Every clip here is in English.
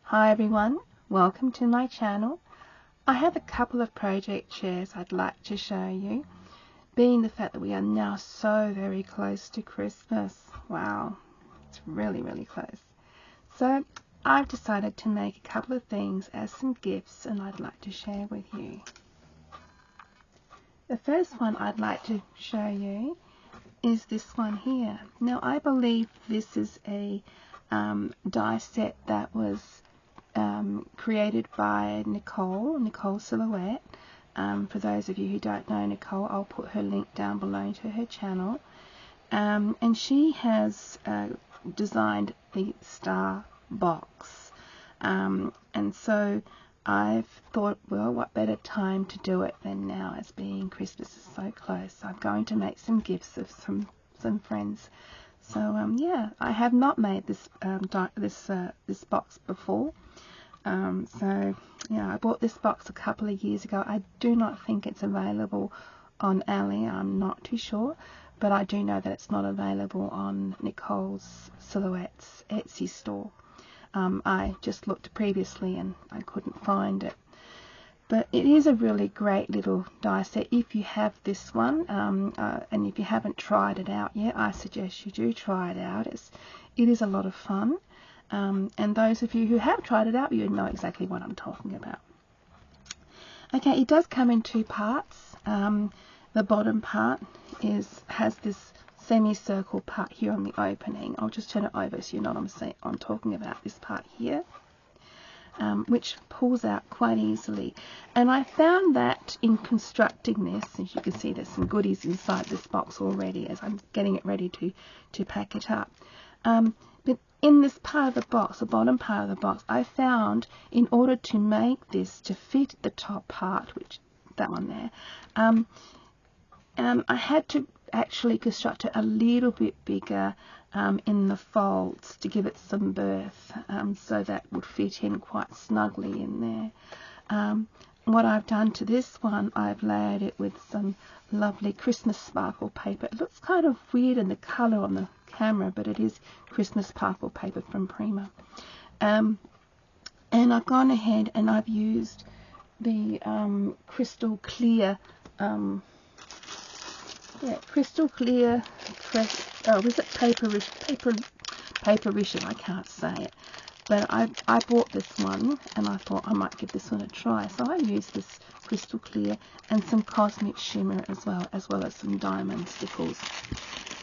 Hi everyone, welcome to my channel. I have a couple of project shares I'd like to show you, being the fact that we are now so very close to Christmas. Wow, it's really close. So I've decided to make a couple of things as some gifts and I'd like to share with you. The first one I'd like to show you is this one here. Now I believe this is a die set that was created by Nicole Silhouette. For those of you who don't know Nicole, I'll put her link down below to her channel. And she has designed the star box. And so I've thought, well, what better time to do it than now, as being Christmas is so close. I'm going to make some gifts of some friends. So yeah, I have not made this this box before. So yeah, I bought this box a couple of years ago. I do not think it's available on Ali. I'm not too sure, but I do know that it's not available on Nicole's Silhouette's Etsy store. I just looked previously and I couldn't find it. But it is a really great little die set if you have this one, and if you haven't tried it out yet, I suggest you do try it out. It is a lot of fun, and those of you who have tried it out, you know exactly what I'm talking about. Okay, it does come in two parts. The bottom part has this semicircle part here on the opening. I'll just turn it over so you know what I'm talking about, this part here. Which pulls out quite easily, and I found that in constructing this, as you can see, there's some goodies inside this box already as I'm getting it ready to pack it up. But in this part of the box, the bottom part of the box, I found in order to make this to fit the top part, which that one there, I had to actually construct it a little bit bigger in the folds to give it some girth, so that would fit in quite snugly in there. What I've done to this one, I've layered it with some lovely Christmas sparkle paper. It looks kind of weird in the colour on the camera, but it is Christmas sparkle paper from Prima. And I've gone ahead and I've used the crystal clear crystal clear press. Oh, was it paperish? I can't say it. But I bought this one and I thought I might give this one a try. So I used this crystal clear and some cosmic shimmer as well as some diamond stickles.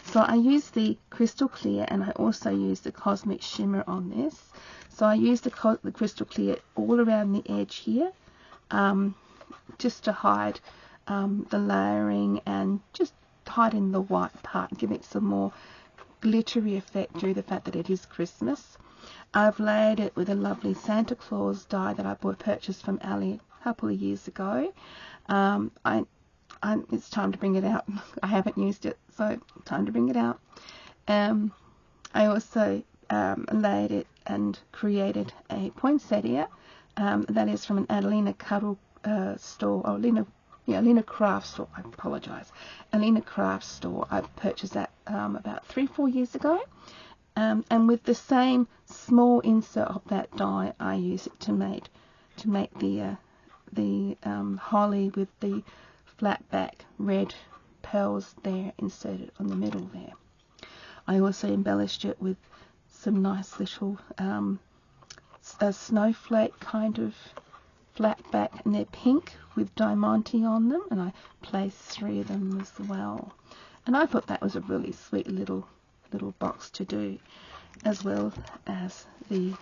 So I used the crystal clear and I also used the cosmic shimmer on this. So I used the crystal clear all around the edge here, just to hide the layering and just hide in the white part, giving it some more glittery effect due to the fact that it is Christmas. I've layered it with a lovely Santa Claus die that I purchased from Ali a couple of years ago. It's time to bring it out. I haven't used it, so time to bring it out. I also layered it and created a poinsettia that is from an Adelina Cuddle store, or Lena Craft store. I apologise. Lena Craft store. I purchased that about 3-4 years ago, and with the same small insert of that die, I use it to make the holly with the flat back red pearls there inserted on the middle there. I also embellished it with some nice little a snowflake kind of flat back, and they're pink with diamante on them, and I placed 3 of them as well. And I thought that was a really sweet little box to do, as well as the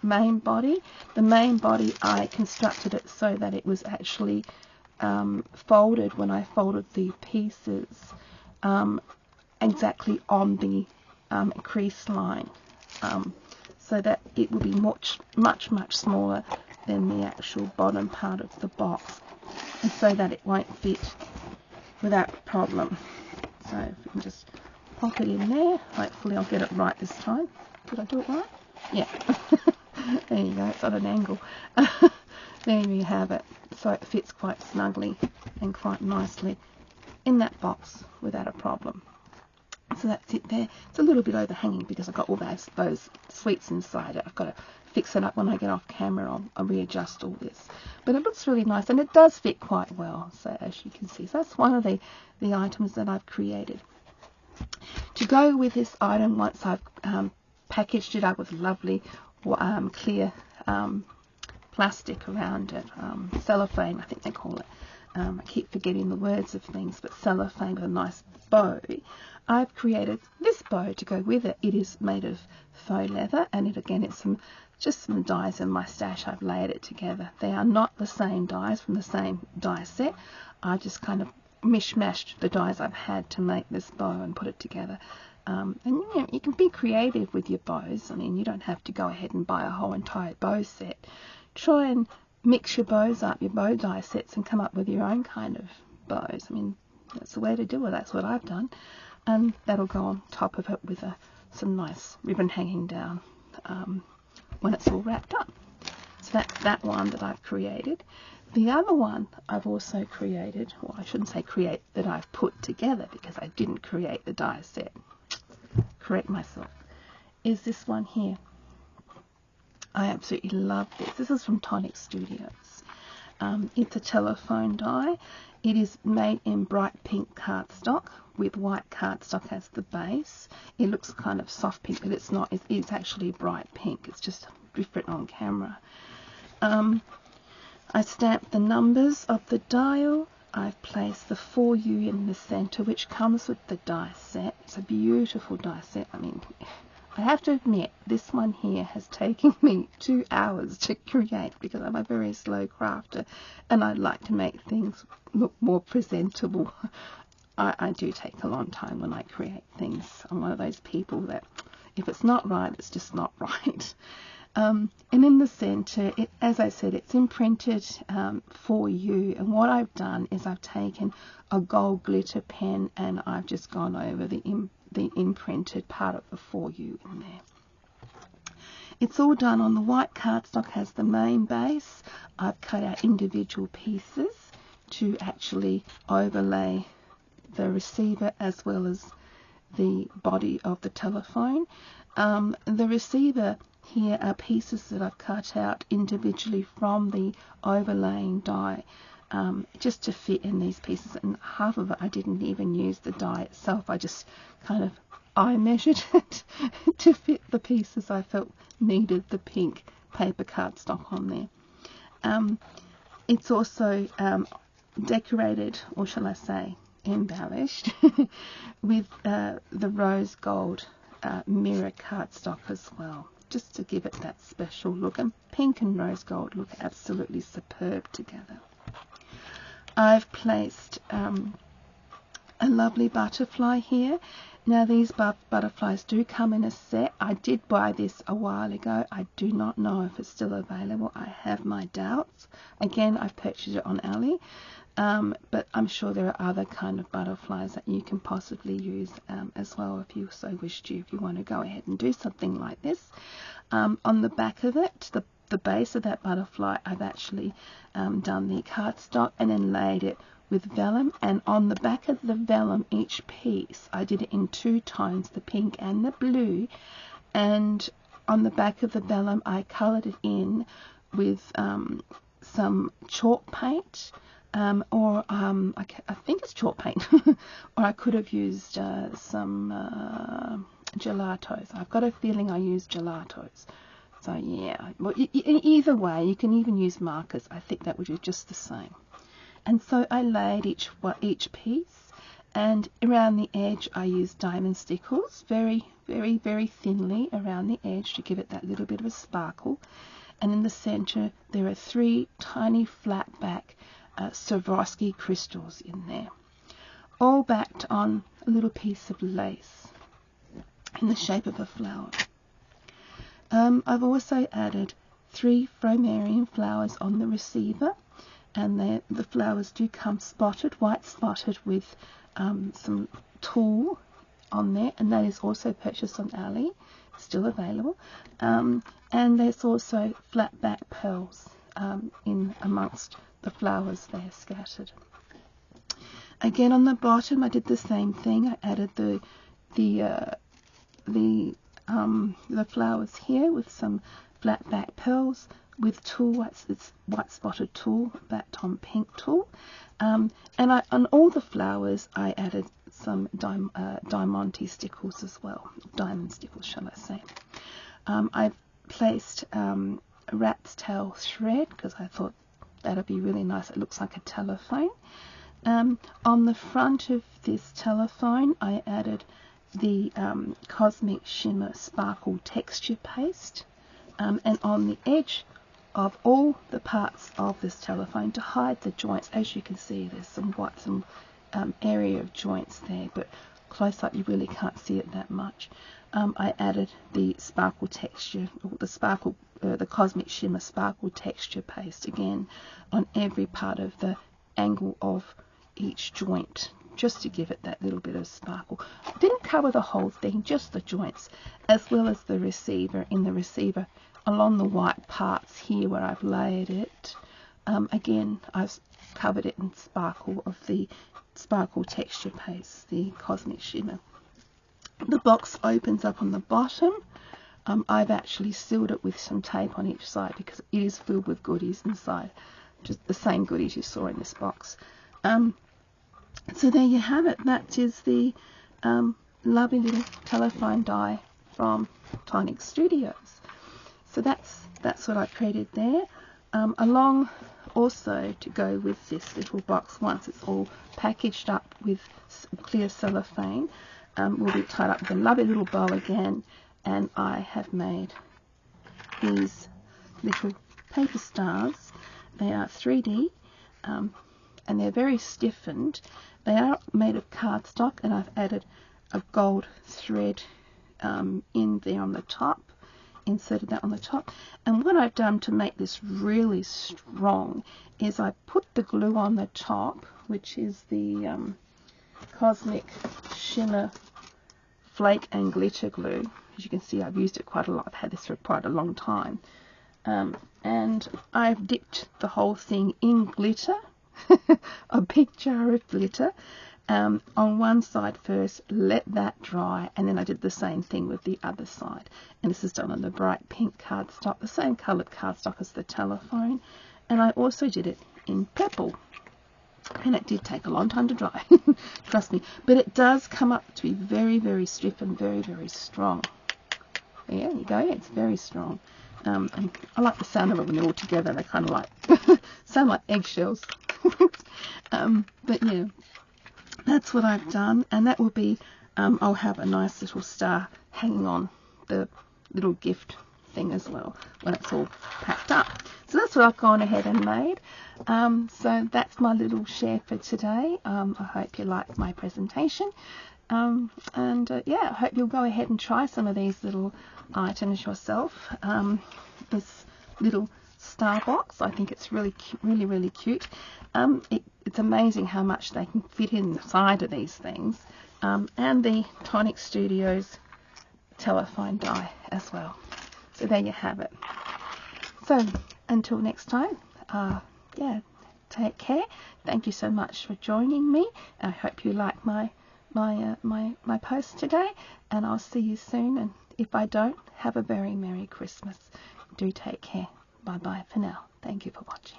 main body. The main body, I constructed it so that it was actually folded when I folded the pieces exactly on the crease line, so that it will be much smaller than the actual bottom part of the box, and so that it won't fit without problem. So if we can just pop it in there, hopefully I'll get it right this time. Did I do it right? Yeah. There you go, it's at an angle. There you have it. So it fits quite snugly and quite nicely in that box without a problem. So that's it there. It's a little bit overhanging because I've got all those sweets inside it. I've got to fix it up when I get off camera. I'll readjust all this. But it looks really nice, and it does fit quite well, so as you can see. So that's one of the items that I've created. To go with this item, once I've packaged it up with lovely clear plastic around it, cellophane I think they call it. I keep forgetting the words of things, but cellophane with a nice bow. I've created this bow to go with it. It is made of faux leather, and it's just some dies in my stash. I've layered it together. They are not the same dies from the same die set. I just kind of mishmashed the dies I've had to make this bow and put it together. And you can be creative with your bows. I mean, you don't have to go ahead and buy a whole entire bow set. Try and mix your bows up, your bow die sets, and come up with your own kind of bows. I mean, that's the way to do it. That's what I've done. And that'll go on top of it with some nice ribbon hanging down when it's all wrapped up. So that's that one that I've created. The other one I've also created, well, I shouldn't say create, that I've put together, because I didn't create the die set. Correct myself. Is this one here. I absolutely love this. This is from Tonic Studios. It's a telephone die. It is made in bright pink cardstock with white cardstock as the base. It looks kind of soft pink, but it's not. It's actually bright pink. It's just different on camera. I stamped the numbers of the dial. I've placed the 4U in the center, which comes with the die set. It's a beautiful die set. I mean, I have to admit, this one here has taken me 2 hours to create, because I'm a very slow crafter and I like to make things look more presentable. I do take a long time when I create things. I'm one of those people that if it's not right, it's just not right. And in the center, as I said, it's imprinted for you. And what I've done is I've taken a gold glitter pen and I've just gone over the imprinted part of the for you in there. It's all done on the white cardstock as the main base. I've cut out individual pieces to actually overlay the receiver as well as the body of the telephone. The receiver here are pieces that I've cut out individually from the overlaying die, just to fit in these pieces, and half of it I didn't even use the die itself. I just kind of eye measured it to fit the pieces I felt needed the pink paper cardstock on there. It's also decorated, or shall I say embellished, with the rose gold mirror cardstock as well, just to give it that special look. And pink and rose gold look absolutely superb together. I've placed a lovely butterfly here. Now these butterflies do come in a set. I did buy this a while ago. I do not know if it's still available. I have my doubts. Again, I've purchased it on Ali, but I'm sure there are other kind of butterflies that you can possibly use as well if you so wish to, if you want to go ahead and do something like this. On the back of it, the base of that butterfly, I've actually done the cardstock and then laid it with vellum, and on the back of the vellum, each piece I did it in 2 tones, the pink and the blue, and on the back of the vellum I coloured it in with some chalk paint, or I think it's chalk paint, or I could have used some gelatos. I've got a feeling I used gelatos. So yeah, well, either way, you can even use markers. I think that would be just the same. And so I laid each piece, and around the edge I used diamond stickles, very, very, very thinly around the edge to give it that little bit of a sparkle. And in the center there are 3 tiny flat back Swarovski crystals in there, all backed on a little piece of lace in the shape of a flower. I've also added 3 Fromarian flowers on the receiver, and the flowers do come spotted, white spotted, with some tulle on there, and that is also purchased on Ali, still available. And there's also flat back pearls in amongst the flowers there scattered. Again, on the bottom I did the same thing. I added the the flowers here with some flat back pearls with tulle. It's white spotted tulle, that Tom Pink tulle. And on all the flowers I added some diamante stickles as well, diamond stickles shall I say. I placed a rat's tail thread because I thought that'd be really nice. It looks like a telephone. On the front of this telephone I added the Cosmic Shimmer Sparkle Texture Paste, and on the edge of all the parts of this telephone to hide the joints. As you can see, there's some area of joints there, but close up you really can't see it that much. I added the sparkle texture, or the Cosmic Shimmer Sparkle Texture Paste again on every part of the angle of each joint, just to give it that little bit of sparkle. Didn't cover the whole thing, just the joints, as well as the receiver. In the receiver, along the white parts here where I've layered it, again I've covered it in sparkle of the Sparkle Texture Paste, the Cosmic Shimmer. The box opens up on the bottom. I've actually sealed it with some tape on each side because it is filled with goodies inside, just the same goodies you saw in this box. So there you have it. That is the lovely little telephone die from Tonic Studios. So that's what I created there. Along also to go with this little box, once it's all packaged up with clear cellophane, will be tied up with a lovely little bow again, and I have made these little paper stars. They are 3D, and they're very stiffened. They are made of cardstock, and I've added a gold thread in there on the top, inserted that on the top. And what I've done to make this really strong is I put the glue on the top, which is the Cosmic Shimmer Flake and Glitter glue. As you can see, I've used it quite a lot. I've had this for quite a long time. And I've dipped the whole thing in glitter, a big jar of glitter, on one side first, let that dry, and then I did the same thing with the other side. And this is done on the bright pink cardstock, the same coloured cardstock as the telephone. And I also did it in purple. And it did take a long time to dry, trust me. But it does come up to be very, very stiff and very, very strong. There you go, it's very strong. And I like the sound of it when they're all together. They kind of like, sound like eggshells. But yeah, that's what I've done. And that will be, I'll have a nice little star hanging on the little gift thing as well when it's all packed up. So that's what I've gone ahead and made. So that's my little share for today. I hope you liked my presentation. Yeah, I hope you'll go ahead and try some of these little items yourself. This little star box, I think it's really cute. It's amazing how much they can fit inside of these things. And the Tonic Studios telephone die as well. So there you have it. So until next time, yeah, take care. Thank you so much for joining me. I hope you like my post today, and I'll see you soon. And if I don't, have a very Merry Christmas. Do take care. Bye bye for now. Thank you for watching.